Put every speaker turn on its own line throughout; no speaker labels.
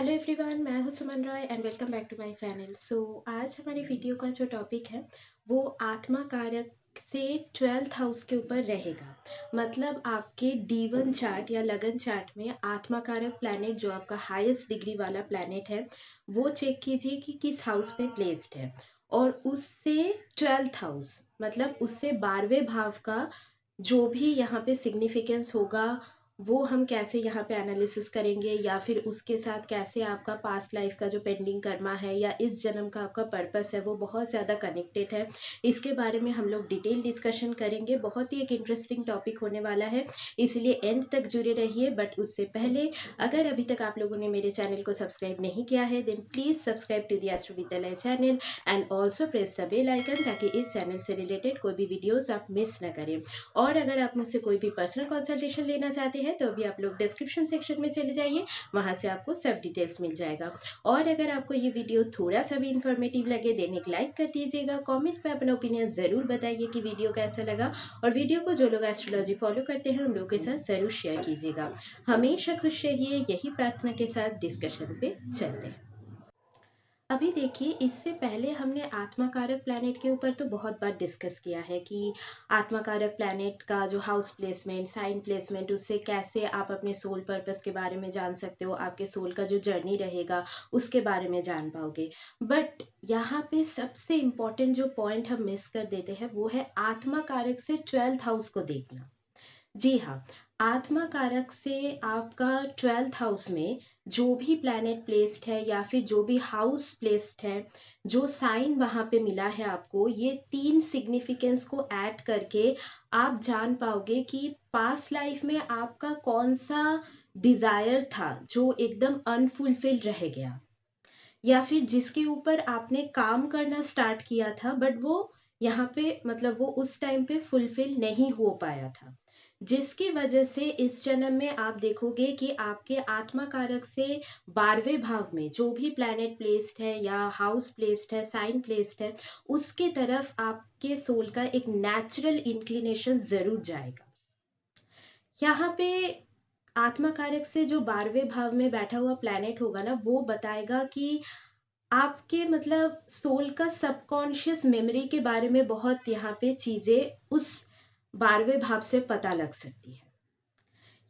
Hello everyone, मैं हूं Suman Roy and welcome back to my channel. आज हमारी वीडियो का जो टॉपिक है वो आत्मा कारक से 12th हाउस के ऊपर रहेगा। मतलब आपके D1 चार्ट या लगन चार्ट में आत्मा कारक प्लैनेट जो आपका हाईएस्ट डिग्री वाला प्लैनेट है वो चेक कीजिए कि किस हाउस पे प्लेस्ड है, और उससे 12th हाउस मतलब उससे 12वें भाव का जो भी यहाँ पे सिग्निफिकेंस होगा वो हम कैसे यहाँ पे एनालिसिस करेंगे, या फिर उसके साथ कैसे आपका पास्ट लाइफ का जो पेंडिंग कर्मा है या इस जन्म का आपका पर्पस है वो बहुत ज़्यादा कनेक्टेड है। इसके बारे में हम लोग डिटेल डिस्कशन करेंगे। बहुत ही एक इंटरेस्टिंग टॉपिक होने वाला है, इसलिए एंड तक जुड़े रहिए। बट उससे पहले अगर अभी तक आप लोगों ने मेरे चैनल को सब्सक्राइब नहीं किया है then please subscribe to the astro Vidyalaya channel and also press the bell icon, ताकि इस चैनल से रिलेटेड कोई भी वीडियोज़ आप मिस ना करें। और अगर आप मुझसे कोई भी पर्सनल कंसल्टेशन लेना चाहते हैं तो अभी आप लोग डिस्क्रिप्शन सेक्शन में चले जाइए, वहां से आपको सब डिटेल्स मिल जाएगा। और अगर आपको ये वीडियो थोड़ा सा भी इंफॉर्मेटिव लगे देन एक लाइक कर दीजिएगा, कमेंट में अपना ओपिनियन ज़रूर बताइए कि वीडियो कैसा लगा, और वीडियो को जो लोग एस्ट्रोलॉजी फॉलो करते हैं उन लोगों के साथ ज़रूर शेयर कीजिएगा। हमेशा खुश रहिए, यही प्रार्थना के साथ डिस्कशन पे चलते हैं। अभी देखिए, इससे पहले हमने आत्मा कारक प्लैनेट के ऊपर तो बहुत बार डिस्कस किया है कि आत्मा कारक प्लैनेट का जो हाउस प्लेसमेंट, साइन प्लेसमेंट, उससे कैसे आप अपने सोल पर्पस के बारे में जान सकते हो, आपके सोल का जो जर्नी रहेगा उसके बारे में जान पाओगे। बट यहाँ पे सबसे इम्पोर्टेंट जो पॉइंट हम मिस कर देते हैं वो है आत्मा कारक से 12th हाउस को देखना। जी हाँ, आत्मा कारक से आपका 12th हाउस में जो भी प्लैनेट प्लेस्ड है या फिर जो भी हाउस प्लेस्ड है, जो साइन वहाँ पे मिला है आपको, ये 3 सिग्निफिकेंस को ऐड करके आप जान पाओगे कि पास्ट लाइफ में आपका कौन सा डिजायर था जो एकदम अनफुलफिल्ड रह गया, या फिर जिसके ऊपर आपने काम करना स्टार्ट किया था बट वो यहाँ पे मतलब वो उस टाइम पे फुलफिल नहीं हो पाया था, जिसकी वजह से इस जन्म में आप देखोगे कि आपके आत्मा कारक से 12वें भाव में जो भी प्लैनेट प्लेस्ड है या हाउस प्लेस्ड है, साइन प्लेस्ड है, उसके तरफ आपके सोल का एक नेचुरल इंक्लिनेशन जरूर जाएगा। यहाँ पे आत्मा कारक से जो 12वें भाव में बैठा हुआ प्लैनेट होगा ना, वो बताएगा कि आपके मतलब सोल का सबकॉन्शियस मेमोरी के बारे में बहुत यहाँ पे चीजें उस 12वें भाव से पता लग सकती है।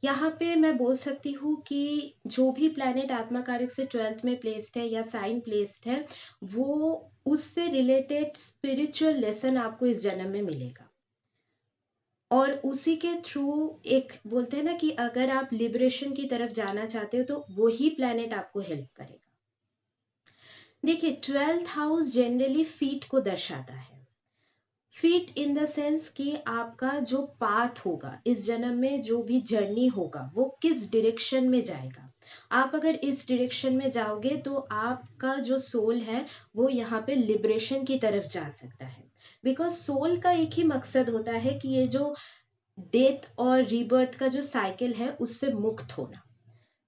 यहाँ पे मैं बोल सकती हूँ कि जो भी प्लैनेट आत्मा कारक से 12th में प्लेस्ड है या साइन प्लेस्ड है, वो उससे रिलेटेड स्पिरिचुअल लेसन आपको इस जन्म में मिलेगा, और उसी के थ्रू एक बोलते हैं ना कि अगर आप लिबरेशन की तरफ जाना चाहते हो तो वही प्लैनेट आपको हेल्प करेगा। देखिए, 12th हाउस जनरली फीट को दर्शाता है। फीट इन द सेंस कि आपका जो पाथ होगा इस जन्म में, जो भी जर्नी होगा वो किस डायरेक्शन में जाएगा। आप अगर इस डायरेक्शन में जाओगे तो आपका जो सोल है वो यहाँ पे लिबरेशन की तरफ जा सकता है। बिकॉज सोल का एक ही मकसद होता है कि ये जो डेथ और रीबर्थ का जो साइकिल है उससे मुक्त होना।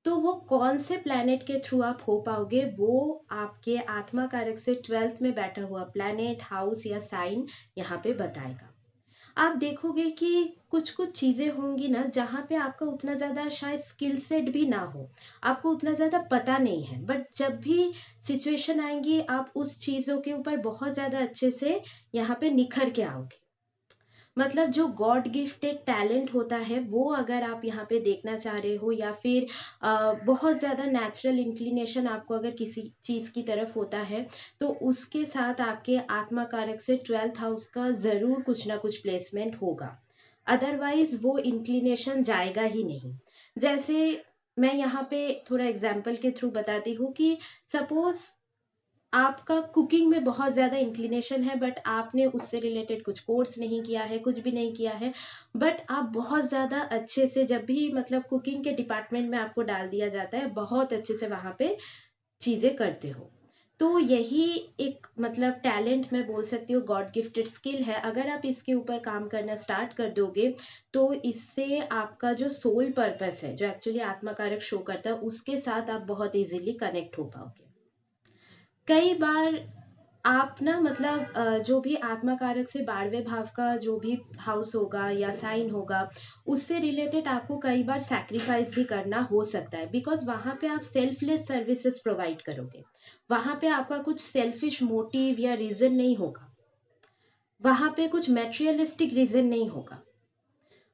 तो वो कौन से प्लैनेट के थ्रू आप हो पाओगे वो आपके आत्मा कारक से 12th में बैठा हुआ प्लैनेट, हाउस या साइन यहाँ पे बताएगा। आप देखोगे कि कुछ कुछ चीजें होंगी ना जहाँ पे आपका उतना ज्यादा शायद स्किल सेट भी ना हो, आपको उतना ज्यादा पता नहीं है, बट जब भी सिचुएशन आएंगी आप उस चीजों के ऊपर बहुत ज्यादा अच्छे से यहाँ पे निखर के आओगे। मतलब जो गॉड गिफ्टेड टैलेंट होता है वो अगर आप यहाँ पे देखना चाह रहे हो, या फिर बहुत ज़्यादा नेचुरल इंक्लिनेशन आपको अगर किसी चीज़ की तरफ होता है, तो उसके साथ आपके आत्मा कारक से 12th हाउस का ज़रूर कुछ ना कुछ प्लेसमेंट होगा, अदरवाइज वो इंक्लिनेशन जाएगा ही नहीं। जैसे मैं यहाँ पे थोड़ा एग्जाम्पल के थ्रू बताती हूँ कि सपोज आपका कुकिंग में बहुत ज़्यादा इंक्लिनेशन है बट आपने उससे रिलेटेड कुछ कोर्स नहीं किया है, कुछ भी नहीं किया है, बट आप बहुत ज़्यादा अच्छे से जब भी मतलब कुकिंग के डिपार्टमेंट में आपको डाल दिया जाता है बहुत अच्छे से वहाँ पे चीज़ें करते हो। तो यही एक मतलब टैलेंट मैं बोल सकती हूँ, गॉड गिफ्टेड स्किल है। अगर आप इसके ऊपर काम करना स्टार्ट कर दोगे तो इससे आपका जो सोल पर्पस है, जो एक्चुअली आत्मा कारक शो करता है, उसके साथ आप बहुत इजीली कनेक्ट हो पाओगे। कई बार आप ना मतलब जो भी आत्मा कारक से 12वें भाव का जो भी हाउस होगा या साइन होगा, उससे रिलेटेड आपको कई बार सैक्रिफाइस भी करना हो सकता है, बिकॉज वहाँ पे आप सेल्फलेस सर्विसेज प्रोवाइड करोगे। वहाँ पे आपका कुछ सेल्फिश मोटिव या रीजन नहीं होगा, वहाँ पे कुछ मेटेरियलिस्टिक रीजन नहीं होगा।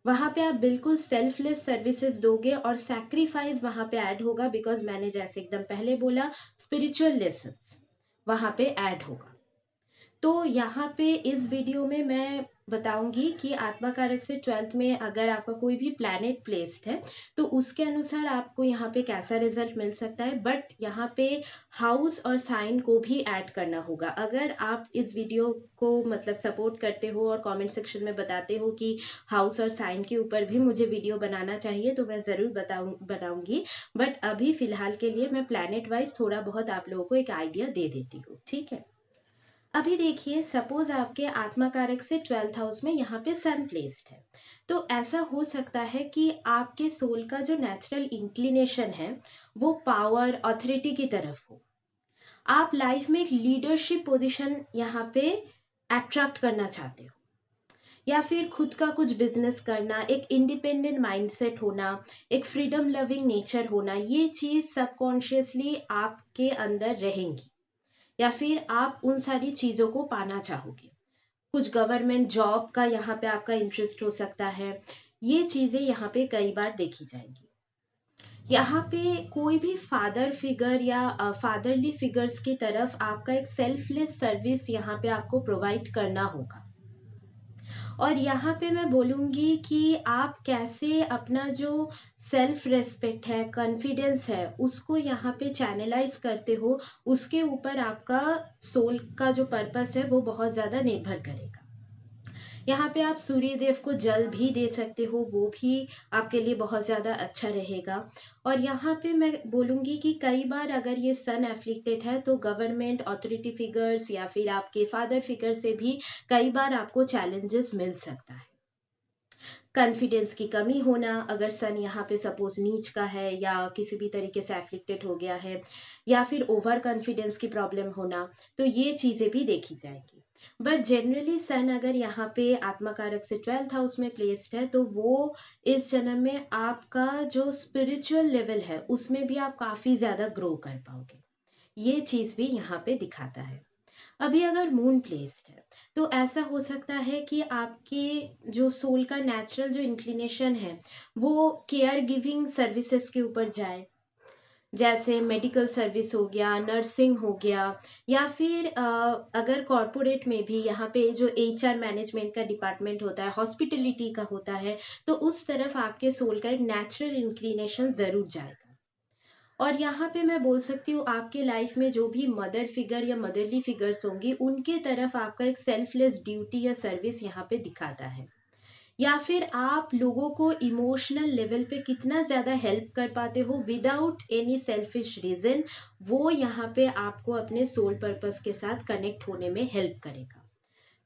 वहाँ पे आप बिल्कुल सेल्फलेस सर्विसेज दोगे और सैक्रिफाइस वहाँ पे ऐड होगा, बिकॉज मैंने जैसे एकदम पहले बोला, स्पिरिचुअल लेसन्स वहाँ पे ऐड होगा। तो यहाँ पे इस वीडियो में मैं बताऊंगी कि आत्मा कारक से 12th में अगर आपका कोई भी प्लैनेट प्लेस्ड है तो उसके अनुसार आपको यहाँ पे कैसा रिजल्ट मिल सकता है, बट यहाँ पे हाउस और साइन को भी ऐड करना होगा। अगर आप इस वीडियो को मतलब सपोर्ट करते हो और कमेंट सेक्शन में बताते हो कि हाउस और साइन के ऊपर भी मुझे वीडियो बनाना चाहिए, तो मैं ज़रूर बनाऊंगी। बट अभी फ़िलहाल के लिए मैं प्लैनेट वाइज थोड़ा बहुत आप लोगों को एक आइडिया दे देती हूँ, ठीक है। अभी देखिए, सपोज आपके आत्मा कारक से 12th हाउस में यहाँ पे सन प्लेस्ड है, तो ऐसा हो सकता है कि आपके सोल का जो नेचुरल इंक्लिनेशन है वो पावर अथॉरिटी की तरफ हो। आप लाइफ में एक लीडरशिप पोजीशन यहाँ पे अट्रैक्ट करना चाहते हो, या फिर खुद का कुछ बिजनेस करना, एक इंडिपेंडेंट माइंडसेट होना, एक फ्रीडम लविंग नेचर होना, ये चीज सबकॉन्शियसली आपके अंदर रहेंगी, या फिर आप उन सारी चीज़ों को पाना चाहोगे। कुछ गवर्नमेंट जॉब का यहाँ पे आपका इंटरेस्ट हो सकता है। ये चीज़ें यहाँ पे कई बार देखी जाएंगी। यहाँ पे कोई भी फादर फिगर या फादरली फिगर्स की तरफ आपका एक सेल्फलेस सर्विस यहाँ पे आपको प्रोवाइड करना होगा। और यहाँ पे मैं बोलूँगी कि आप कैसे अपना जो सेल्फ रेस्पेक्ट है, कॉन्फिडेंस है, उसको यहाँ पे चैनलाइज करते हो, उसके ऊपर आपका सोल का जो पर्पस है वो बहुत ज़्यादा निर्भर करेगा। यहाँ पे आप सूर्य देव को जल भी दे सकते हो, वो भी आपके लिए बहुत ज़्यादा अच्छा रहेगा। और यहाँ पे मैं बोलूँगी कि कई बार अगर ये सन एफ्लिक्टेड है तो गवर्नमेंट अथॉरिटी फिगर्स या फिर आपके फादर फिगर से भी कई बार आपको चैलेंजेस मिल सकता है। कॉन्फिडेंस की कमी होना, अगर सन यहाँ पे सपोज नीच का है या किसी भी तरीके से एफ्लिक्टेड हो गया है, या फिर ओवर कॉन्फिडेंस की प्रॉब्लम होना, तो ये चीज़ें भी देखी जाएगी। बट जनरली सन अगर यहाँ पे आत्मा कारक से 12th हाउस में प्लेस्ड है तो वो इस जन्म में आपका जो स्पिरिचुअल लेवल है उसमें भी आप काफ़ी ज़्यादा ग्रो कर पाओगे, ये चीज़ भी यहाँ पे दिखाता है। अभी अगर मून प्लेस्ड है तो ऐसा हो सकता है कि आपके जो सोल का नेचुरल जो इंक्लिनेशन है वो केयर गिविंग सर्विसेज के ऊपर जाए, जैसे मेडिकल सर्विस हो गया, नर्सिंग हो गया, या फिर अगर कॉरपोरेट में भी यहाँ पे जो एचआर मैनेजमेंट का डिपार्टमेंट होता है, हॉस्पिटलिटी का होता है, तो उस तरफ आपके सोल का एक नेचुरल इंक्लिनेशन ज़रूर जाएगा। और यहाँ पे मैं बोल सकती हूँ आपके लाइफ में जो भी मदर फिगर या मदरली फिगर्स होंगी उनके तरफ आपका एक सेल्फलेस ड्यूटी या सर्विस यहाँ पे दिखाता है, या फिर आप लोगों को इमोशनल लेवल पे कितना ज़्यादा हेल्प कर पाते हो विदाउट एनी सेल्फिश रीज़न, वो यहाँ पे आपको अपने सोल पर्पस के साथ कनेक्ट होने में हेल्प करेगा।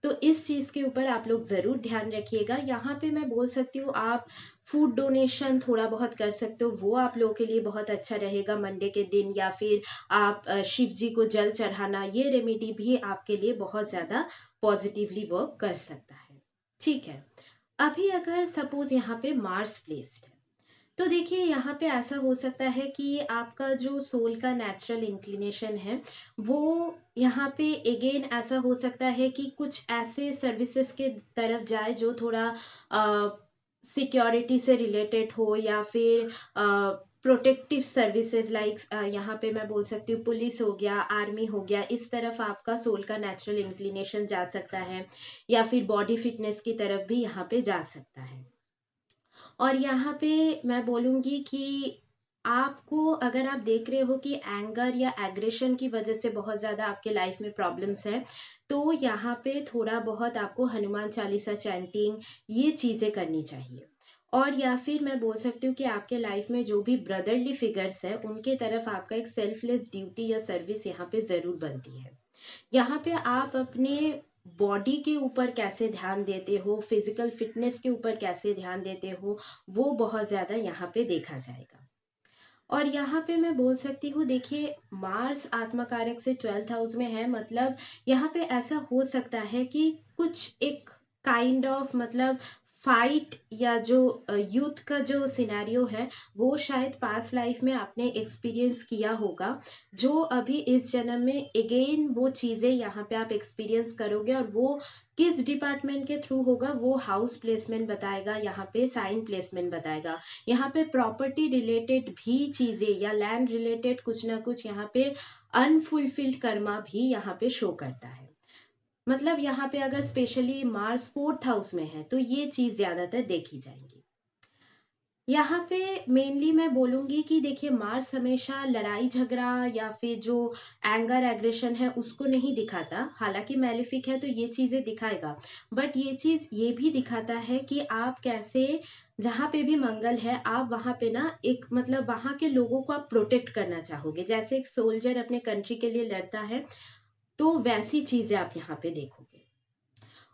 तो इस चीज़ के ऊपर आप लोग ज़रूर ध्यान रखिएगा। यहाँ पे मैं बोल सकती हूँ आप फूड डोनेशन थोड़ा बहुत कर सकते हो, वो आप लोगों के लिए बहुत अच्छा रहेगा मंडे के दिन, या फिर आप शिव जी को जल चढ़ाना, ये रेमेडी भी आपके लिए बहुत ज़्यादा पॉजिटिवली वर्क कर सकता है, ठीक है। अभी अगर सपोज यहाँ पे मार्स प्लेस्ड है तो देखिए यहाँ पे ऐसा हो सकता है कि आपका जो सोल का नेचुरल इंक्लिनेशन है वो यहाँ पे अगेन ऐसा हो सकता है कि कुछ ऐसे सर्विसेज के तरफ जाए जो थोड़ा सिक्योरिटी से रिलेटेड हो, या फिर प्रोटेक्टिव सर्विसेज लाइक यहाँ पे मैं बोल सकती हूँ पुलिस हो गया, आर्मी हो गया, इस तरफ आपका सोल का नेचुरल इंक्लिनेशन जा सकता है, या फिर बॉडी फिटनेस की तरफ भी यहाँ पे जा सकता है। और यहाँ पे मैं बोलूँगी कि आपको अगर आप देख रहे हो कि एंगर या एग्रेशन की वजह से बहुत ज़्यादा आपके लाइफ में प्रॉब्लम्स है, तो यहाँ पे थोड़ा बहुत आपको हनुमान चालीसा चैंटिंग ये चीज़ें करनी चाहिए। और या फिर मैं बोल सकती हूँ कि आपके लाइफ में जो भी ब्रदरली फिगर्स है उनके तरफ आपका एक सेल्फलेस ड्यूटी या सर्विस यहाँ पे ज़रूर बनती है। यहाँ पे आप अपने बॉडी के ऊपर कैसे ध्यान देते हो, फिजिकल फिटनेस के ऊपर कैसे ध्यान देते हो, वो बहुत ज़्यादा यहाँ पे देखा जाएगा। और यहाँ पे मैं बोल सकती हूँ, देखिए मार्स आत्मा कारक से 12th हाउस में है, मतलब यहाँ पे ऐसा हो सकता है कि कुछ एक काइंड ऑफ मतलब फाइट या जो यूथ का जो सिनेरियो है वो शायद पास्ट लाइफ में आपने एक्सपीरियंस किया होगा, जो अभी इस जन्म में अगेन वो चीज़ें यहाँ पे आप एक्सपीरियंस करोगे। और वो किस डिपार्टमेंट के थ्रू होगा वो हाउस प्लेसमेंट बताएगा, यहाँ पे साइन प्लेसमेंट बताएगा। यहाँ पे प्रॉपर्टी रिलेटेड भी चीजें या लैंड रिलेटेड कुछ ना कुछ यहाँ पे अनफुलफिल्ड कर्मा भी यहाँ पे शो करता है। मतलब यहाँ पे अगर स्पेशली मार्स 4th हाउस में है तो ये चीज ज्यादातर देखी जाएंगी। यहाँ पे मेनली मैं बोलूँगी कि देखिए मार्स हमेशा लड़ाई झगड़ा या फिर जो एंगर एग्रेशन है उसको नहीं दिखाता, हालांकि मैलिफिक है तो ये चीज़ें दिखाएगा। बट ये चीज़ ये भी दिखाता है कि आप कैसे, जहाँ पे भी मंगल है आप वहाँ पे ना एक मतलब वहाँ के लोगों को आप प्रोटेक्ट करना चाहोगे, जैसे एक सोल्जर अपने कंट्री के लिए लड़ता है, तो वैसी चीज़ें आप यहाँ पे देखोगे।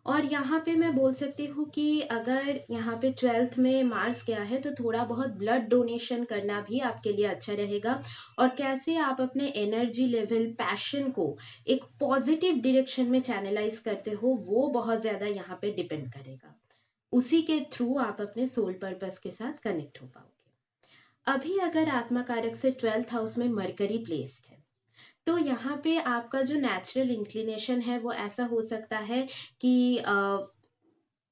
और यहाँ पे मैं बोल सकती हूँ कि अगर यहाँ पे 12th में मार्स गया है तो थोड़ा बहुत ब्लड डोनेशन करना भी आपके लिए अच्छा रहेगा। और कैसे आप अपने एनर्जी लेवल पैशन को एक पॉजिटिव डायरेक्शन में चैनलाइज करते हो वो बहुत ज़्यादा यहाँ पे डिपेंड करेगा। उसी के थ्रू आप अपने सोल पर्पस के साथ कनेक्ट हो पाओगे। अभी अगर आत्मा कारक से 12th हाउस में मरकरी प्लेस्ड है तो यहाँ पे आपका जो नेचुरल इंक्लिनेशन है वो ऐसा हो सकता है कि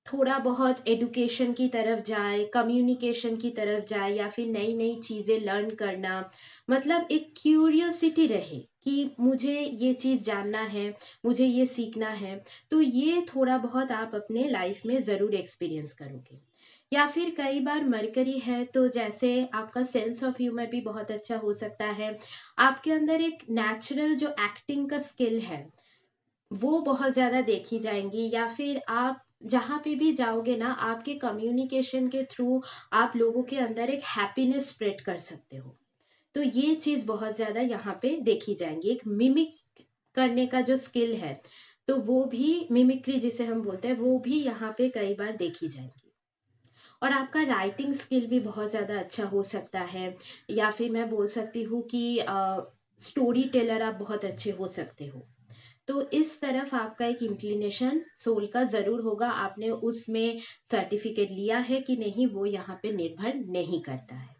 थोड़ा बहुत एडुकेशन की तरफ जाए, कम्युनिकेशन की तरफ जाए, या फिर नई नई चीज़ें लर्न करना। मतलब एक क्यूरियोसिटी रहे कि मुझे ये चीज़ जानना है, मुझे ये सीखना है। तो ये थोड़ा बहुत आप अपने लाइफ में ज़रूर एक्सपीरियंस करोगे। या फिर कई बार मरकरी है तो जैसे आपका सेंस ऑफ ह्यूमर भी बहुत अच्छा हो सकता है, आपके अंदर एक नेचुरल जो एक्टिंग का स्किल है वो बहुत ज़्यादा देखी जाएंगी। या फिर आप जहाँ पे भी जाओगे ना आपके कम्युनिकेशन के थ्रू आप लोगों के अंदर एक हैप्पीनेस स्प्रेड कर सकते हो। तो ये चीज़ बहुत ज़्यादा यहाँ पे देखी जाएंगी। एक मिमिक करने का जो स्किल है तो वो भी मिमिक्री जिसे हम बोलते हैं वो भी यहाँ पे कई बार देखी जाएंगी। और आपका राइटिंग स्किल भी बहुत ज़्यादा अच्छा हो सकता है, या फिर मैं बोल सकती हूँ कि स्टोरी टेलर आप बहुत अच्छे हो सकते हो। तो इस तरफ आपका एक इंक्लिनेशन सोल का जरूर होगा, आपने उसमें सर्टिफिकेट लिया है कि नहीं वो यहाँ पे निर्भर नहीं करता है।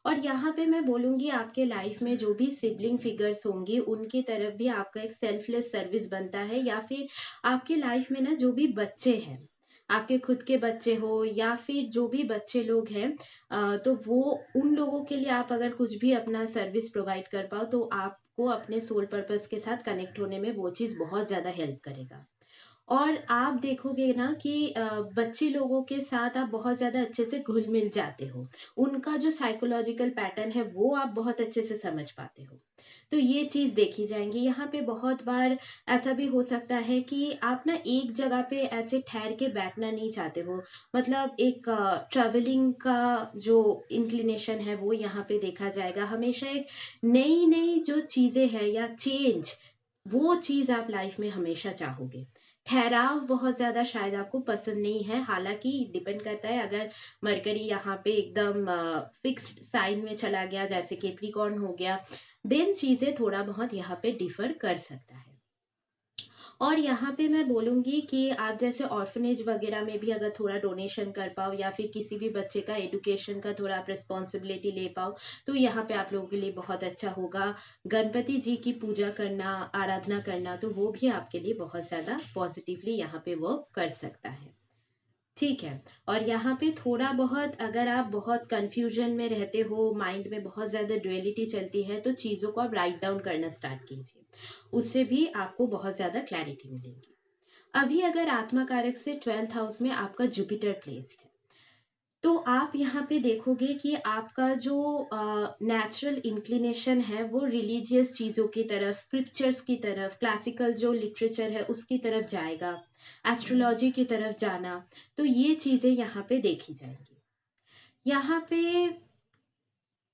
और यहाँ पे मैं बोलूँगी आपके लाइफ में जो भी सिबलिंग फिगर्स होंगी उनकी तरफ भी आपका एक सेल्फलेस सर्विस बनता है। या फिर आपके लाइफ में ना जो भी बच्चे हैं, आपके खुद के बच्चे हो या फिर जो भी बच्चे लोग हैं, तो वो उन लोगों के लिए आप अगर कुछ भी अपना सर्विस प्रोवाइड कर पाओ तो आपको अपने सोल पर्पस के साथ कनेक्ट होने में वो चीज़ बहुत ज़्यादा हेल्प करेगा। और आप देखोगे ना कि बच्चे लोगों के साथ आप बहुत ज़्यादा अच्छे से घुल मिल जाते हो, उनका जो साइकोलॉजिकल पैटर्न है वो आप बहुत अच्छे से समझ पाते हो। तो ये चीज़ देखी जाएंगी। यहाँ पे बहुत बार ऐसा भी हो सकता है कि आप ना एक जगह पे ऐसे ठहर के बैठना नहीं चाहते हो, मतलब एक ट्रैवलिंग का जो इंक्लिनेशन है वो यहाँ पे देखा जाएगा। हमेशा एक नई नई जो चीज़ें हैं या चेंज, वो चीज़ आप लाइफ में हमेशा चाहोगे। ठहराव बहुत ज़्यादा शायद आपको पसंद नहीं है, हालांकि डिपेंड करता है। अगर मरकरी यहाँ पे एकदम फिक्स्ड साइन में चला गया जैसे कैप्रिकॉर्न हो गया, देन चीज़ें थोड़ा बहुत यहाँ पे डिफर कर सकता है। और यहाँ पे मैं बोलूँगी कि आप जैसे ऑर्फनेज वगैरह में भी अगर थोड़ा डोनेशन कर पाओ या फिर किसी भी बच्चे का एडुकेशन का थोड़ा आप रिस्पॉन्सिबिलिटी ले पाओ तो यहाँ पे आप लोगों के लिए बहुत अच्छा होगा। गणपति जी की पूजा करना, आराधना करना, तो वो भी आपके लिए बहुत ज़्यादा पॉजिटिवली यहाँ पे वर्क कर सकता है। ठीक है। और यहाँ पे थोड़ा बहुत अगर आप बहुत कंफ्यूजन में रहते हो, माइंड में बहुत ज़्यादा ड्युअलिटी चलती है, तो चीज़ों को आप राइट डाउन करना स्टार्ट कीजिए, उससे भी आपको बहुत ज़्यादा क्लैरिटी मिलेगी। अभी अगर आत्मा कारक से 12th हाउस में आपका जुपिटर प्लेस्ड है तो आप यहाँ पे देखोगे कि आपका जो नेचुरल इंक्लिनेशन है वो रिलीजियस चीज़ों की तरफ, स्क्रिप्चर्स की तरफ, क्लासिकल जो लिटरेचर है उसकी तरफ जाएगा, एस्ट्रोलॉजी की तरफ जाना। तो ये चीज़ें यहाँ पे देखी जाएंगी। यहाँ पे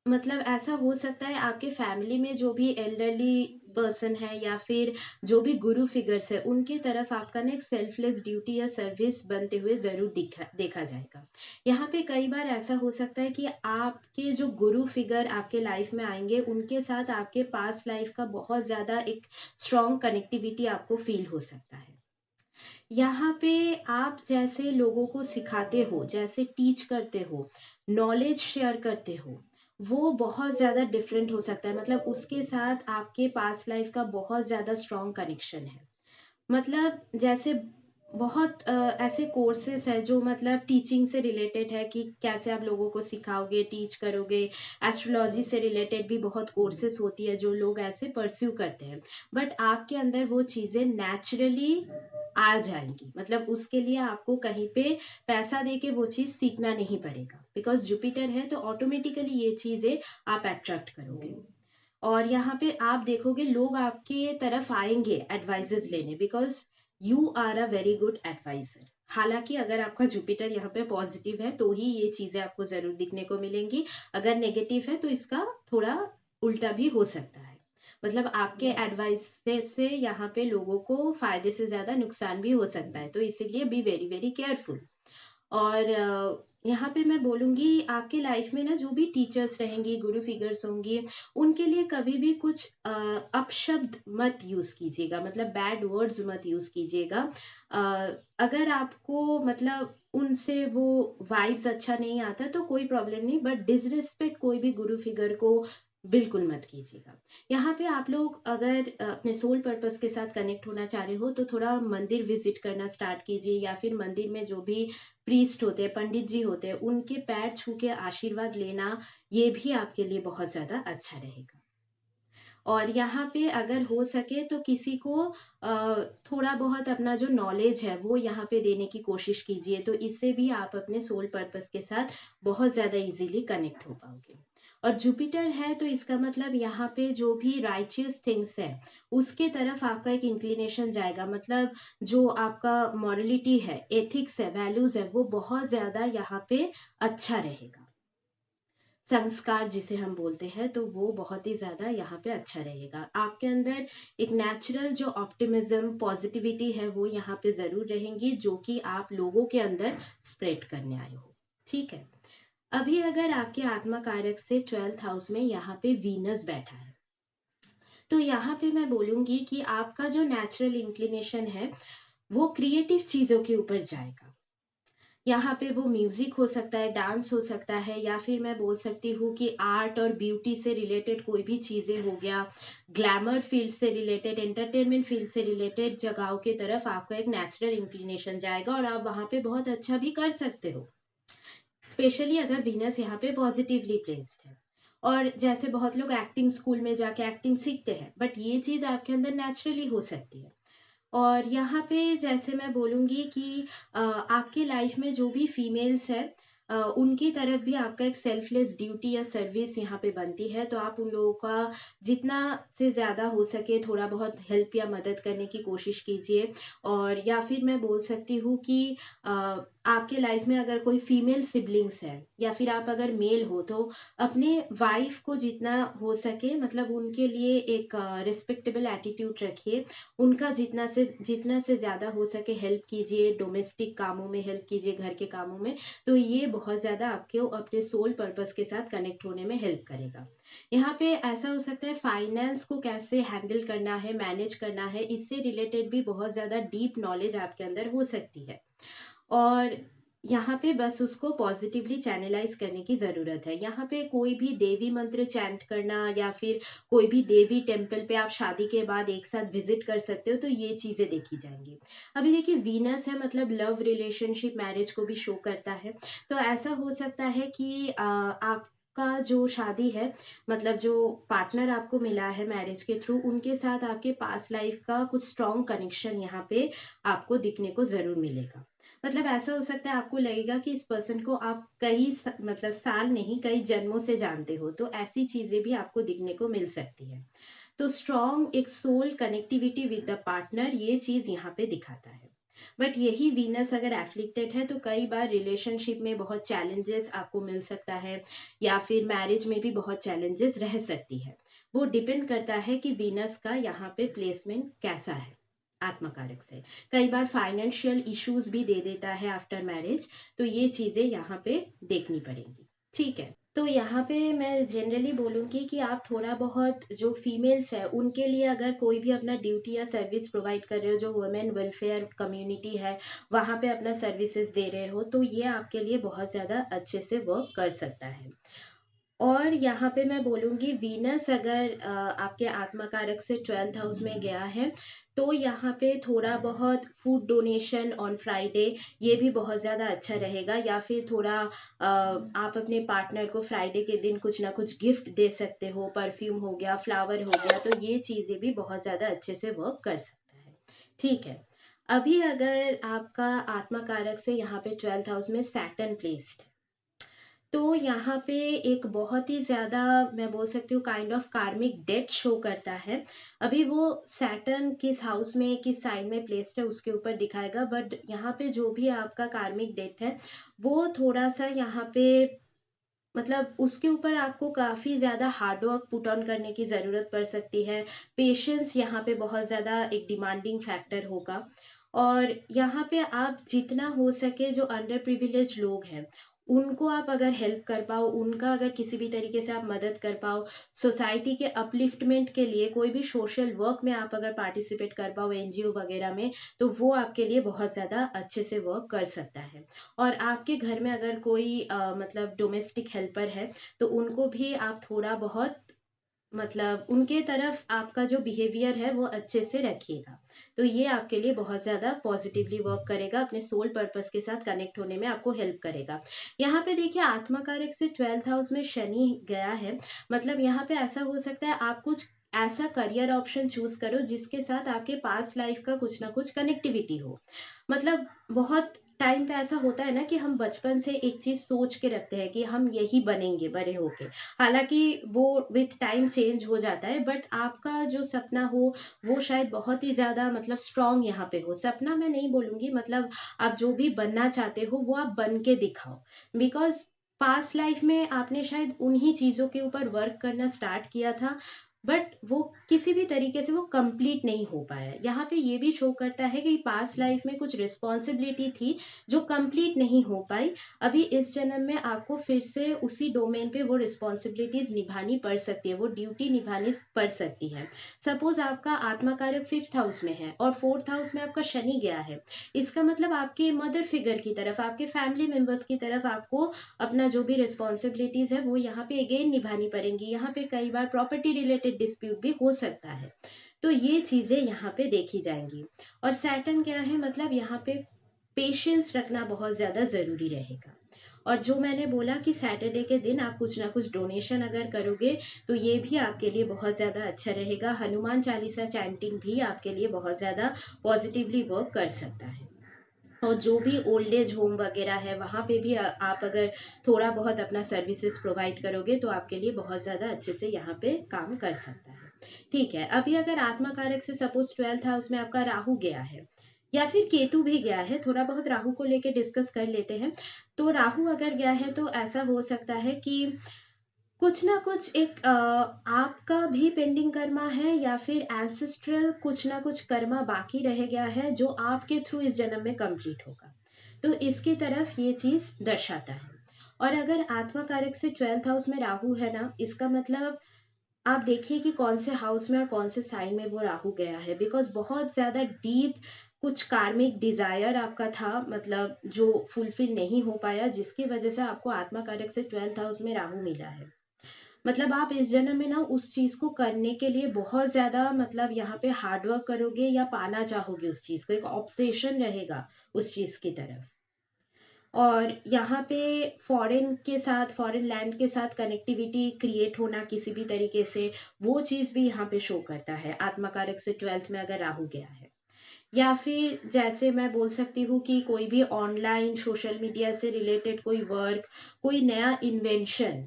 मतलब ऐसा हो सकता है आपके फैमिली में जो भी एल्डरली पर्सन है या फिर जो भी गुरु फिगर्स है उनके तरफ आपका ना एक सेल्फलेस ड्यूटी या सर्विस बनते हुए ज़रूर देखा जाएगा। यहाँ पे कई बार ऐसा हो सकता है कि आपके जो गुरु फिगर आपके लाइफ में आएंगे उनके साथ आपके पास्ट लाइफ का बहुत ज़्यादा एक स्ट्रॉन्ग कनेक्टिविटी आपको फील हो सकता है। यहाँ पे आप जैसे लोगों को सिखाते हो, जैसे टीच करते हो, नॉलेज शेयर करते हो, वो बहुत ज़्यादा डिफरेंट हो सकता है। मतलब उसके साथ आपके पास्ट लाइफ का बहुत ज़्यादा स्ट्रॉन्ग कनेक्शन है। मतलब जैसे बहुत ऐसे कोर्सेस है जो मतलब टीचिंग से रिलेटेड है कि कैसे आप लोगों को सिखाओगे, टीच करोगे। एस्ट्रोलॉजी से रिलेटेड भी बहुत कोर्सेस होती है जो लोग ऐसे परस्यू करते हैं। बट आपके अंदर वो चीज़ें नेचुरली आ जाएंगी। मतलब उसके लिए आपको कहीं पे पैसा दे के वो चीज़ सीखना नहीं पड़ेगा, बिकॉज जुपिटर है तो ऑटोमेटिकली ये चीज़ें आप अट्रैक्ट करोगे। और यहाँ पे आप देखोगे लोग आपके तरफ आएंगे एडवाइजेस लेने, because you are a very good advisor. हालांकि अगर आपका जुपिटर यहाँ पे पॉजिटिव है तो ही ये चीजें आपको जरूर दिखने को मिलेंगी। अगर नेगेटिव है तो इसका थोड़ा उल्टा भी हो सकता है। मतलब आपके एडवाइस से यहाँ पे लोगों को फायदे से ज्यादा नुकसान भी हो सकता है, तो इसीलिए बी वेरी वेरी केयरफुल। और यहाँ पे मैं बोलूँगी आपके लाइफ में ना जो भी टीचर्स रहेंगी, गुरु फिगर्स होंगी, उनके लिए कभी भी कुछ अपशब्द मत यूज़ कीजिएगा। मतलब बैड वर्ड्स मत यूज़ कीजिएगा। अ, अगर आपको मतलब उनसे वो वाइब्स अच्छा नहीं आता तो कोई प्रॉब्लम नहीं, बट डिसरिस्पेक्ट कोई भी गुरु फिगर को बिल्कुल मत कीजिएगा। यहाँ पे आप लोग अगर अपने सोल पर्पस के साथ कनेक्ट होना चाह रहे हो तो थोड़ा मंदिर विजिट करना स्टार्ट कीजिए, या फिर मंदिर में जो भी प्रीस्ट होते हैं, पंडित जी होते हैं, उनके पैर छू के आशीर्वाद लेना, ये भी आपके लिए बहुत ज़्यादा अच्छा रहेगा। और यहाँ पे अगर हो सके तो किसी को थोड़ा बहुत अपना जो नॉलेज है वो यहाँ पे देने की कोशिश कीजिए, तो इससे भी आप अपने सोल पर्पस के साथ बहुत ज़्यादा इजीली कनेक्ट हो पाओगे। और जुपिटर है तो इसका मतलब यहाँ पे जो भी राइचियस थिंग्स है उसके तरफ आपका एक इंक्लिनेशन जाएगा। मतलब जो आपका मॉरलिटी है, एथिक्स है, वैल्यूज है, वो बहुत ज़्यादा यहाँ पे अच्छा रहेगा। संस्कार जिसे हम बोलते हैं तो वो बहुत ही ज़्यादा यहाँ पे अच्छा रहेगा। आपके अंदर एक नेचुरल जो ऑप्टिमिज्म, पॉजिटिविटी है वो यहाँ पे ज़रूर रहेंगी, जो कि आप लोगों के अंदर स्प्रेड करने आए हो। ठीक है। अभी अगर आपके आत्मा कारक से 12th हाउस में यहाँ पे वीनस बैठा है तो यहाँ पे मैं बोलूँगी कि आपका जो नेचुरल इंक्लिनेशन है वो क्रिएटिव चीज़ों के ऊपर जाएगा। यहाँ पे वो म्यूजिक हो सकता है, डांस हो सकता है, या फिर मैं बोल सकती हूँ कि आर्ट और ब्यूटी से रिलेटेड कोई भी चीज़ें हो गया, ग्लैमर फील्ड से रिलेटेड, एंटरटेनमेंट फील्ड से रिलेटेड जगहों की तरफ आपका एक नेचुरल इंक्लिनेशन जाएगा और आप वहाँ पे बहुत अच्छा भी कर सकते हो, स्पेशली अगर वीनस यहाँ पे पॉजिटिवली प्लेस्ड है। और जैसे बहुत लोग एक्टिंग स्कूल में जाके एक्टिंग सीखते हैं, बट ये चीज़ आपके अंदर नेचुरली हो सकती है। और यहाँ पे जैसे मैं बोलूँगी कि आपके लाइफ में जो भी फीमेल्स हैं, उनकी तरफ भी आपका एक सेल्फलेस ड्यूटी या सर्विस यहाँ पे बनती है, तो आप उन लोगों का जितना से ज़्यादा हो सके थोड़ा बहुत हेल्प या मदद करने की कोशिश कीजिए। और या फिर मैं बोल सकती हूँ कि आपके लाइफ में अगर कोई फीमेल सिबलिंग्स है या फिर आप अगर मेल हो तो अपने वाइफ को जितना हो सके मतलब उनके लिए एक रिस्पेक्टेबल एटीट्यूड रखिए। उनका जितना से ज़्यादा हो सके हेल्प कीजिए, डोमेस्टिक कामों में हेल्प कीजिए, घर के कामों में। तो ये बहुत ज़्यादा आपको अपने सोल पर्पस के साथ कनेक्ट होने में हेल्प करेगा। यहाँ पे ऐसा हो सकता है फाइनेंस को कैसे हैंडल करना है, मैनेज करना है, इससे रिलेटेड भी बहुत ज़्यादा डीप नॉलेज आपके अंदर हो सकती है। और यहाँ पे बस उसको पॉजिटिवली चैनलाइज करने की ज़रूरत है। यहाँ पे कोई भी देवी मंत्र चैंट करना या फिर कोई भी देवी टेम्पल पे आप शादी के बाद एक साथ विजिट कर सकते हो, तो ये चीज़ें देखी जाएंगी। अभी देखिए वीनस है मतलब लव, रिलेशनशिप, मैरिज को भी शो करता है। तो ऐसा हो सकता है कि आपका जो शादी है, मतलब जो पार्टनर आपको मिला है मैरिज के थ्रू, उनके साथ आपके पास्ट लाइफ का कुछ स्ट्रॉन्ग कनेक्शन यहाँ पे आपको दिखने को ज़रूर मिलेगा। मतलब ऐसा हो सकता है आपको लगेगा कि इस पर्सन को आप मतलब साल नहीं कई जन्मों से जानते हो, तो ऐसी चीजें भी आपको दिखने को मिल सकती है। तो स्ट्रॉन्ग एक soul connectivity with the partner, ये चीज यहाँ पे दिखाता है। बट यही वीनस अगर एफ्लिक्टेड है तो कई बार रिलेशनशिप में बहुत चैलेंजेस आपको मिल सकता है, या फिर मैरिज में भी बहुत चैलेंजेस रह सकती है। वो डिपेंड करता है कि वीनस का यहाँ पे प्लेसमेंट कैसा है आत्मा कारक से। कई बार फाइनेंशियल इश्यूज भी दे देता है आफ्टर मैरिज, तो ये चीजें यहाँ पे देखनी पड़ेंगी। ठीक है, तो यहाँ पे मैं जनरली बोलूँगी कि आप थोड़ा बहुत जो फीमेल्स है उनके लिए अगर कोई भी अपना ड्यूटी या सर्विस प्रोवाइड कर रहे हो, जो वुमेन वेलफेयर कम्युनिटी है वहाँ पे अपना सर्विसेज दे रहे हो, तो ये आपके लिए बहुत ज़्यादा अच्छे से वर्क कर सकता है। और यहाँ पे मैं बोलूँगी वीनस अगर आपके आत्मा कारक से 12th हाउस में गया है, तो यहाँ पे थोड़ा बहुत फूड डोनेशन ऑन फ्राइडे, ये भी बहुत ज़्यादा अच्छा रहेगा। या फिर थोड़ा आप अपने पार्टनर को फ्राइडे के दिन कुछ ना कुछ गिफ्ट दे सकते हो, परफ्यूम हो गया, फ्लावर हो गया, तो ये चीज़ें भी बहुत ज़्यादा अच्छे से वर्क कर सकता है। ठीक है, अभी अगर आपका आत्मा कारक से यहाँ पे 12th हाउस में सैटर्न प्लेस्ड है, तो यहाँ पे एक बहुत ही ज़्यादा, मैं बोल सकती हूँ, kind of karmic debt show करता है। अभी वो सैटर्न किस हाउस में किस साइन में प्लेस्ड है उसके ऊपर दिखाएगा, बट यहाँ पे जो भी आपका कार्मिक डेट है वो थोड़ा सा यहाँ पे, मतलब उसके ऊपर आपको काफ़ी ज़्यादा हार्ड वर्क पुट ऑन करने की ज़रूरत पड़ सकती है। पेशेंस यहाँ पे बहुत ज़्यादा एक डिमांडिंग फैक्टर होगा। और यहाँ पे आप जितना हो सके जो अंडर प्रिविलेज लोग हैं उनको आप अगर हेल्प कर पाओ, उनका अगर किसी भी तरीके से आप मदद कर पाओ, सोसाइटी के अपलिफ्टमेंट के लिए कोई भी सोशल वर्क में आप अगर पार्टिसिपेट कर पाओ एनजीओ वगैरह में, तो वो आपके लिए बहुत ज़्यादा अच्छे से वर्क कर सकता है। और आपके घर में अगर कोई मतलब डोमेस्टिक हेल्पर है, तो उनको भी आप थोड़ा बहुत, मतलब उनके तरफ आपका जो बिहेवियर है वो अच्छे से रखिएगा। तो ये आपके लिए बहुत ज़्यादा पॉजिटिवली वर्क करेगा, अपने सोल पर्पस के साथ कनेक्ट होने में आपको हेल्प करेगा। यहाँ पे देखिए आत्मा कारक से 12th हाउस में शनि गया है, मतलब यहाँ पे ऐसा हो सकता है आप कुछ ऐसा करियर ऑप्शन चूज करो जिसके साथ आपके पास्ट लाइफ का कुछ ना कुछ कनेक्टिविटी हो। मतलब बहुत टाइम पे ऐसा होता है ना कि हम बचपन से एक चीज सोच के रखते हैं कि हम यही बनेंगे बड़े होके, हालांकि वो विथ टाइम चेंज हो जाता है, बट आपका जो सपना हो वो शायद बहुत ही ज्यादा, मतलब स्ट्रांग यहाँ पे हो। सपना मैं नहीं बोलूंगी, मतलब आप जो भी बनना चाहते हो वो आप बन के दिखाओ। बिकॉज पास्ट लाइफ में आपने शायद उन्हीं चीजों के ऊपर वर्क करना स्टार्ट किया था, बट वो किसी भी तरीके से वो कंप्लीट नहीं हो पाया। यहाँ पे ये भी शो करता है कि पास्ट लाइफ में कुछ रिस्पॉन्सिबिलिटी थी जो कंप्लीट नहीं हो पाई। अभी इस जन्म में आपको फिर से उसी डोमेन पे वो रिस्पॉन्सिबिलिटीज निभानी पड़ सकती है, वो ड्यूटी निभानी पड़ सकती है। सपोज आपका आत्मा कारक 5th हाउस में है और 4th हाउस में आपका शनि गया है, इसका मतलब आपके मदर फिगर की तरफ, आपके फैमिली मेंबर्स की तरफ आपको अपना जो भी रिस्पॉन्सिबिलिटीज है वो यहाँ पे अगेन निभानी पड़ेंगी। यहाँ पे कई बार प्रॉपर्टी रिलेटेड डिस्प्यूट भी हो सकता है, तो ये चीजें यहाँ पे देखी जाएंगी। और सैटर्न क्या है, मतलब यहाँ पे पेशेंस रखना बहुत ज़्यादा ज़रूरी रहेगा। और जो मैंने बोला कि सैटरडे के दिन आप कुछ ना कुछ डोनेशन अगर करोगे तो ये भी आपके लिए बहुत ज़्यादा अच्छा रहेगा। हनुमान चालीसा चैंटिंग भी आपके लिए बहुत ज़्यादा पॉजिटिवली वर्क कर सकता है। और जो भी ओल्ड एज होम वगैरह है वहाँ पे भी आप अगर थोड़ा बहुत अपना सर्विसेज प्रोवाइड करोगे तो आपके लिए बहुत ज़्यादा अच्छे से यहाँ पे काम कर सकता है। ठीक है, अभी अगर आत्मा कारक से सपोज 12th हाउस में आपका राहु गया है या फिर केतु भी गया है, थोड़ा बहुत राहु को लेके डिस्कस कर लेते हैं। तो राहु अगर गया है तो ऐसा हो सकता है कि कुछ ना कुछ एक आपका भी पेंडिंग कर्मा है या फिर एंसेस्ट्रल कुछ ना कुछ कर्मा बाकी रह गया है जो आपके थ्रू इस जन्म में कंप्लीट होगा, तो इसकी तरफ ये चीज दर्शाता है। और अगर आत्मा कारक से 12th हाउस में राहु है ना, इसका मतलब आप देखिए कि कौन से हाउस में और कौन से साइन में वो राहु गया है, बिकॉज बहुत ज्यादा डीप कुछ कार्मिक डिजायर आपका था, मतलब जो फुलफिल नहीं हो पाया, जिसकी वजह से आपको आत्मा कारक से 12th हाउस में राहु मिला है। मतलब आप इस जन्म में ना उस चीज को करने के लिए बहुत ज्यादा, मतलब यहाँ पे हार्डवर्क करोगे या पाना चाहोगे उस चीज को, एक ऑब्सेशन रहेगा उस चीज की तरफ। और यहाँ पे फॉरेन के साथ, फॉरेन लैंड के साथ कनेक्टिविटी क्रिएट होना किसी भी तरीके से, वो चीज भी यहाँ पे शो करता है आत्मा कारक से 12th में अगर राहु गया है। या फिर जैसे मैं बोल सकती हूँ कि कोई भी ऑनलाइन सोशल मीडिया से रिलेटेड कोई वर्क, कोई नया इन्वेंशन,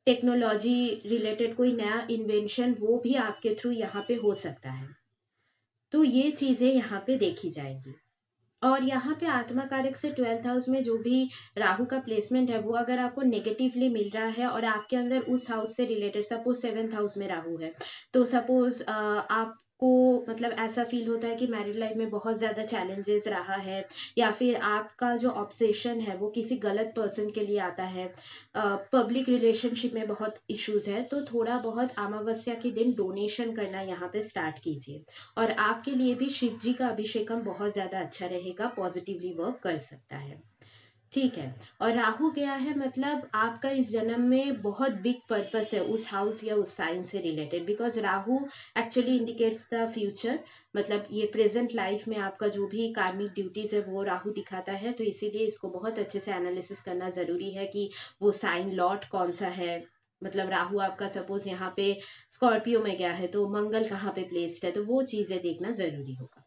टेक्नोलॉजी रिलेटेड कोई नया इन्वेंशन, वो भी आपके थ्रू यहाँ पे हो सकता है। तो ये चीजें यहाँ पे देखी जाएंगी। और यहाँ पे आत्मा कारक से 12th हाउस में जो भी राहु का प्लेसमेंट है वो अगर आपको नेगेटिवली मिल रहा है और आपके अंदर उस हाउस से रिलेटेड, सपोज 7th हाउस में राहु है, तो सपोज आपको मतलब ऐसा फील होता है कि मैरिड लाइफ में बहुत ज़्यादा चैलेंजेस रहा है, या फिर आपका जो ऑब्सेशन है वो किसी गलत पर्सन के लिए आता है, पब्लिक रिलेशनशिप में बहुत इश्यूज है, तो थोड़ा बहुत अमावस्या के दिन डोनेशन करना यहाँ पे स्टार्ट कीजिए। और आपके लिए भी शिव जी का अभिषेकम बहुत ज़्यादा अच्छा रहेगा, पॉजिटिवली वर्क कर सकता है। ठीक है। और राहु गया है मतलब आपका इस जन्म में बहुत बिग पर्पस है उस हाउस या उस साइन से related, because Rahu actually indicates the future, मतलब ये प्रेजेंट लाइफ में आपका जो भी कार्मिक ड्यूटीज है वो राहु दिखाता है, तो इसीलिए इसको बहुत अच्छे से एनालिसिस करना जरूरी है कि वो साइन लॉर्ड कौन सा है। मतलब राहु आपका सपोज यहाँ पे स्कॉर्पियो में गया है तो मंगल कहाँ पे प्लेस्ड है, तो वो चीजें देखना जरूरी होगा।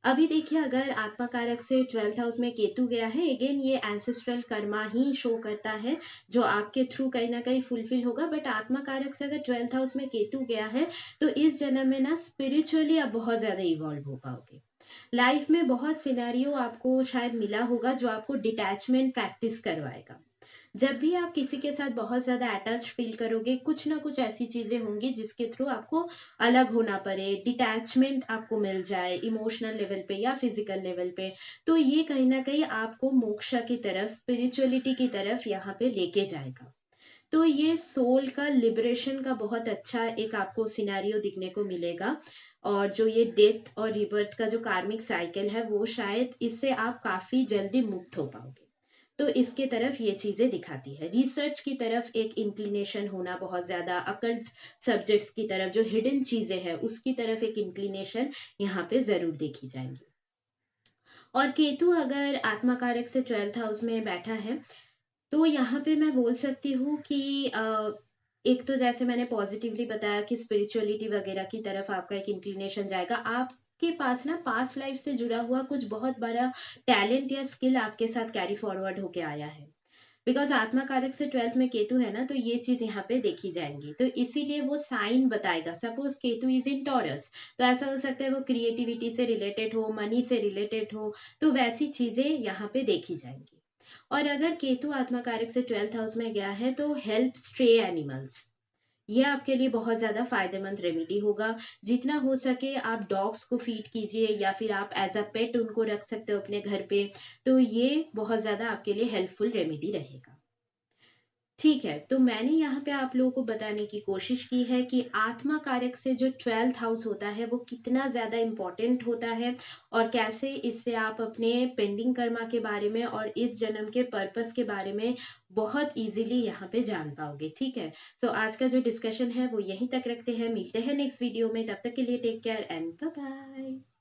अभी देखिए, अगर आत्मा कारक से 12th हाउस में केतु गया है, अगेन ये एंसेस्ट्रल कर्मा ही शो करता है जो आपके थ्रू कहीं ना कहीं फुलफिल होगा। बट आत्मा कारक से अगर 12th हाउस में केतु गया है तो इस जन्म में ना स्पिरिचुअली आप बहुत ज्यादा इवॉल्व हो पाओगे। लाइफ में बहुत सिनेरियो आपको शायद मिला होगा जो आपको डिटैचमेंट प्रैक्टिस करवाएगा। जब भी आप किसी के साथ बहुत ज़्यादा अटैच फील करोगे, कुछ ना कुछ ऐसी चीज़ें होंगी जिसके थ्रू आपको अलग होना पड़े, डिटैचमेंट आपको मिल जाए इमोशनल लेवल पे या फिजिकल लेवल पे, तो ये कहीं ना कहीं आपको मोक्ष की तरफ, स्पिरिचुअलिटी की तरफ यहाँ पे लेके जाएगा। तो ये सोल का लिबरेशन का बहुत अच्छा एक आपको सिनेरियो दिखने को मिलेगा। और जो ये डेथ और रिबर्थ का जो कार्मिक साइकिल है वो शायद इससे आप काफी जल्दी मुक्त हो पाओगे। तो इसके तरफ ये चीजें दिखाती है। रिसर्च की तरफ एक इंक्लिनेशन होना बहुत ज्यादा, अकल्ट सब्जेक्ट्स की तरफ जो हिडन चीजें हैं उसकी तरफ एक इंक्लिनेशन यहाँ पे जरूर देखी जाएंगी। और केतु अगर आत्मा कारक से 12th हाउस में बैठा है तो यहाँ पे मैं बोल सकती हूँ कि एक तो जैसे मैंने पॉजिटिवली बताया कि स्पिरिचुअलिटी वगैरह की तरफ आपका एक इंक्लिनेशन जाएगा। आपके पास ना पास्ट लाइफ से जुड़ा हुआ कुछ बहुत बड़ा टैलेंट या स्किल आपके साथ कैरी फॉरवर्ड होके आया है, बिकॉज आत्मा कारक से 12th में केतु है ना, तो ये चीज यहाँ पे देखी जाएंगी, तो इसीलिए वो साइन बताएगा। Suppose Ketu is in taurus, तो ऐसा हो सकता है वो क्रिएटिविटी से रिलेटेड हो, मनी से रिलेटेड हो, तो वैसी चीजें यहाँ पे देखी जाएंगी। और अगर केतु आत्मा कारक से 12th हाउस में गया है तो हेल्प स्ट्रे एनिमल्स, ये आपके लिए बहुत ज्यादा फायदेमंद रेमेडी होगा। जितना हो सके आप डॉग्स को फीड कीजिए या फिर आप एज अ पेट उनको रख सकते हो अपने घर पे, तो ये बहुत ज्यादा आपके लिए हेल्पफुल रेमेडी रहेगा। ठीक है, तो मैंने यहाँ पे आप लोगों को बताने की कोशिश की है कि आत्मा कारक से जो 12th हाउस होता है वो कितना ज़्यादा इम्पोर्टेंट होता है, और कैसे इससे आप अपने पेंडिंग कर्मा के बारे में और इस जन्म के पर्पस के बारे में बहुत इजीली यहाँ पे जान पाओगे। ठीक है, सो आज का जो डिस्कशन है वो यहीं तक रखते हैं, मिलते हैं नेक्स्ट वीडियो में, तब तक के लिए take care and bye bye.